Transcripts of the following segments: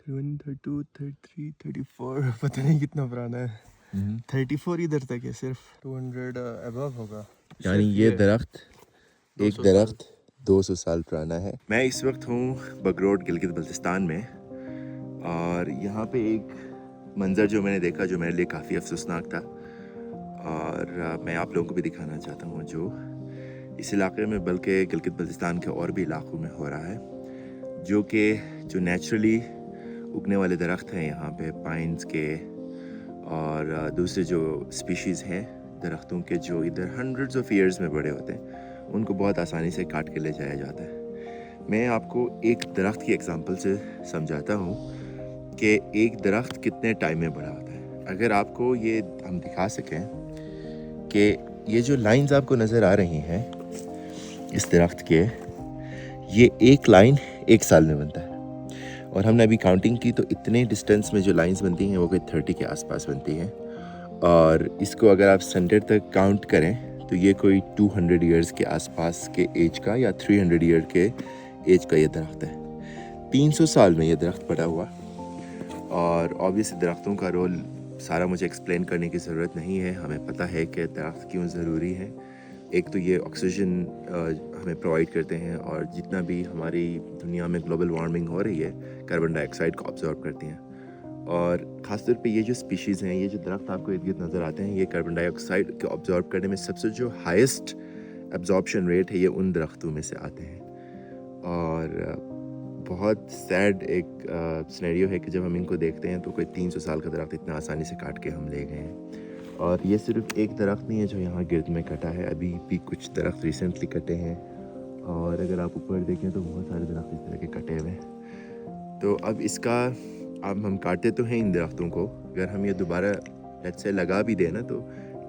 31, 32, 33, 34 पता नहीं कितना पुराना है। 34 इधर तक है सिर्फ। 200 अबव होगा। यानी ये दरख्त एक दरख्त 200 साल पुराना है। मैं इस वक्त हूँ बगरोड गिलगित बल्तिस्तान में और यहाँ पे एक मंज़र जो मैंने देखा जो मेरे लिए काफ़ी अफसोसनाक था और मैं आप लोगों को भी दिखाना चाहता हूँ जो इस इलाके में बल्कि गिलगित बल्तिस्तान के और भी इलाकों में हो रहा है, जो नेचुरली उगने वाले दरख्त हैं यहाँ पे पाइन्स के और दूसरे जो स्पीशीज़ हैं दरख्तों के जो इधर हंड्रेड्स ऑफ ईयर्स में बड़े होते हैं, उनको बहुत आसानी से काट के ले जाया जाता है। मैं आपको एक दरख्त की एग्जांपल से समझाता हूँ कि एक दरख्त कितने टाइम में बड़ा होता है। अगर आपको ये हम दिखा सकें कि ये जो लाइंस आपको नज़र आ रही हैं इस दरख्त के, ये एक लाइन एक साल में बनता है और हमने अभी काउंटिंग की तो इतने डिस्टेंस में जो लाइंस बनती हैं वो कोई 30 के आसपास बनती हैं और इसको अगर आप सेंटर तक काउंट करें तो ये कोई 200 ईयर्स के आसपास के एज का या 300 ईयर के एज का ये दरख्त है। 300 साल में ये दरख्त बड़ा हुआ और ऑब्वियसली दरख्तों का रोल सारा मुझे एक्सप्लेन करने की ज़रूरत नहीं है। हमें पता है कि दरख्त क्यों ज़रूरी है। एक तो ये ऑक्सीजन हमें प्रोवाइड करते हैं और जितना भी हमारी दुनिया में ग्लोबल वार्मिंग हो रही है कार्बन डाइऑक्साइड को ऑब्जॉर्व करती हैं और ख़ासतौर पे ये जो स्पीशीज़ हैं, ये जो दरख्त आपको इर्द गिर्द नज़र आते हैं, ये कार्बन डाइऑक्साइड को ऑब्जॉर्व करने में सबसे जो हाईएस्ट एब्जॉर्प्शन रेट है ये उन दरख्तों में से आते हैं। और बहुत सैड एक सिनेरियो है कि जब हम इनको देखते हैं तो कोई 300 साल का दरख्त इतना आसानी से काट के हम ले गए हैं। और ये सिर्फ एक दरख्त नहीं है जो यहाँ गिर्द में कटा है, अभी भी कुछ दरख्त रिसेंटली कटे हैं और अगर आप ऊपर देखें तो बहुत सारे दरख्त इस तरह के कटे हुए हैं। तो अब इसका अब हम काटते तो हैं इन दरख्तों को, अगर हम ये दोबारा लेट्स से लगा भी दें ना तो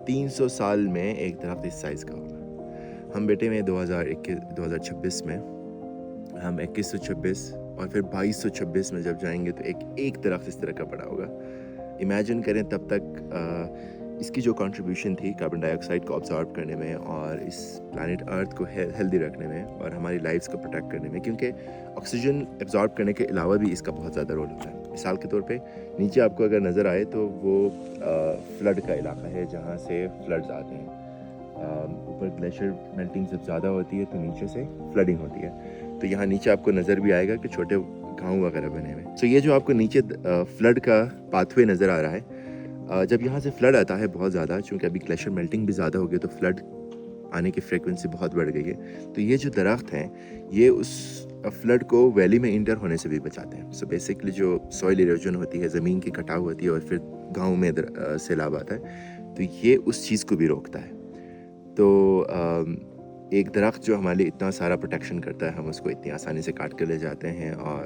300 साल में एक दरख्त इस साइज़ का होगा। हम बेटे में 2026 में हम 2126 और फिर 2226 में जब जाएंगे तो एक दरख्त इस तरह का बड़ा होगा। इमेजिन करें तब तक इसकी जो कंट्रीब्यूशन थी कार्बन डाइऑक्साइड को ऑब्जॉर्व करने में और इस प्लैनेट अर्थ को हेल्दी रखने में और हमारी लाइफ्स को प्रोटेक्ट करने में, क्योंकि ऑक्सीजन एब्जॉर्ब करने के अलावा भी इसका बहुत ज़्यादा रोल होता है। मिसाल के तौर पे नीचे आपको अगर नज़र आए तो वो फ्लड का इलाका है जहाँ से फ्लड्स आते हैं। ऊपर ग्लेशियर मेल्टिंग जब ज़्यादा होती है तो नीचे से फ्लडिंग होती है, तो यहाँ नीचे आपको नज़र भी आएगा कि छोटे गाँव वगैरह बने हुए। तो ये जो आपको नीचे फ्लड का पाथवे नज़र आ रहा है, जब यहाँ से फ्लड आता है बहुत ज़्यादा, चूँकि अभी ग्लेशियर मेल्टिंग भी ज़्यादा हो गई तो फ्लड आने की फ्रीक्वेंसी बहुत बढ़ गई है, तो ये जो दरख्त हैं ये उस फ्लड को वैली में इंटर होने से भी बचाते हैं। सो बेसिकली जो सॉइल इरोजन होती है, ज़मीन की कटाव होती है और फिर गाँव में सैलाब आता है, तो ये उस चीज़ को भी रोकता है। तो एक दरख्त जो हमारे लिए इतना सारा प्रोटेक्शन करता है, हम उसको इतनी आसानी से काट कर ले जाते हैं और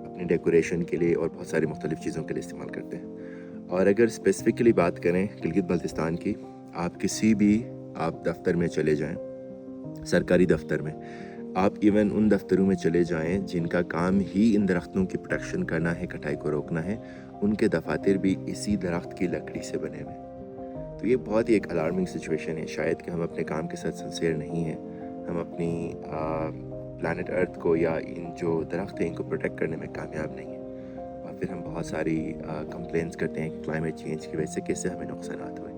अपनी डेकोरेशन के लिए और बहुत सारी मुख्तलिफ़ चीज़ों के लिए इस्तेमाल करते हैं। और अगर स्पेसिफ़िकली बात करें गिलगित बल्तिस्तान की, आप किसी भी दफ्तर में चले जाएं, सरकारी दफ्तर में, आप इवन उन दफ्तरों में चले जाएं जिनका काम ही इन दरख्तों की प्रोटेक्शन करना है, कटाई को रोकना है, उनके दफातर भी इसी दरख्त की लकड़ी से बने हुए। तो ये बहुत ही एक अलार्मिंग सिचुएशन है। शायद कि हम अपने काम के साथ सिंसियर नहीं हैं, हम अपनी प्लैनेट अर्थ को या इन जो दरख्त हैं इनको प्रोटेक्ट करने में कामयाब नहीं हैं और फिर हम बहुत सारी कंप्लेंट्स करते हैं कि क्लाइमेट चेंज की वजह से कैसे हमें नुकसान हुए।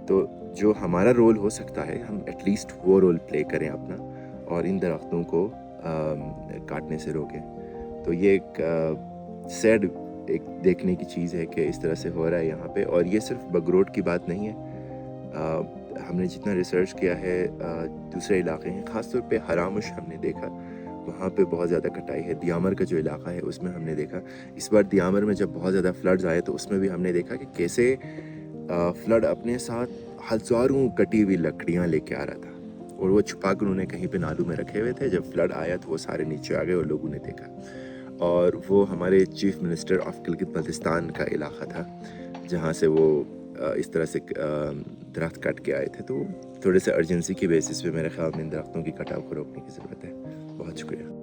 तो जो हमारा रोल हो सकता है हम एटलीस्ट वो रोल प्ले करें अपना और इन दरख्तों को काटने से रोकें। तो ये एक सैड एक देखने की चीज़ है कि इस तरह से हो रहा है यहाँ पे। और ये सिर्फ बगरोड की बात नहीं है, हमने जितना रिसर्च किया है दूसरे इलाके हैं, ख़ासतौर पे हरामुश हमने देखा, वहाँ पे बहुत ज़्यादा कटाई है। दियामर का जो इलाका है उसमें हमने देखा, इस बार दियामर में जब बहुत ज़्यादा फ्लड्स आए तो उसमें भी हमने देखा कि कैसे फ्लड अपने साथ हज़ारों कटी हुई लकड़ियाँ लेके आ रहा था और वो छुपा कर उन्हें कहीं पे नालों में रखे हुए थे। जब फ्लड आया तो वो सारे नीचे आ गए और लोगों ने देखा। और वो हमारे chief minister of Gilgit Baltistan का इलाका था जहाँ से वो इस तरह से दरख्त काट के आए थे। तो थोड़े से अर्जेंसी की बेसिस पे मेरे ख्याल में इन दरख्तों की कटाव को रोकने की ज़रूरत है। बहुत शुक्रिया।